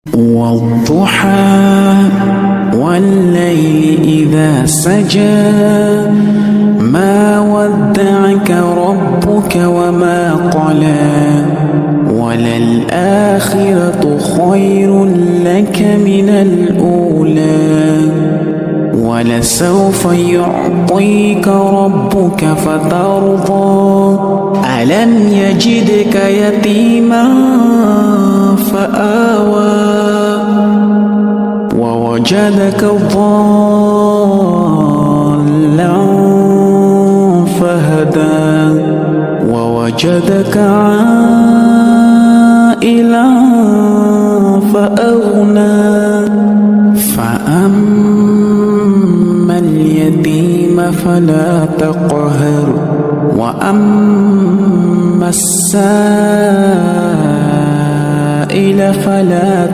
والضحى والليل إذا سجى ما ودعك ربك وما قلى وللآخرة خير لك من الأولى ولسوف يعطيك ربك فترضى ألم يجدك يتيما فآوى ووجدك ضالا فهدى ووجدك عائلا فأغنى فأما اليتيم فلا تقهر وأما السائل فلا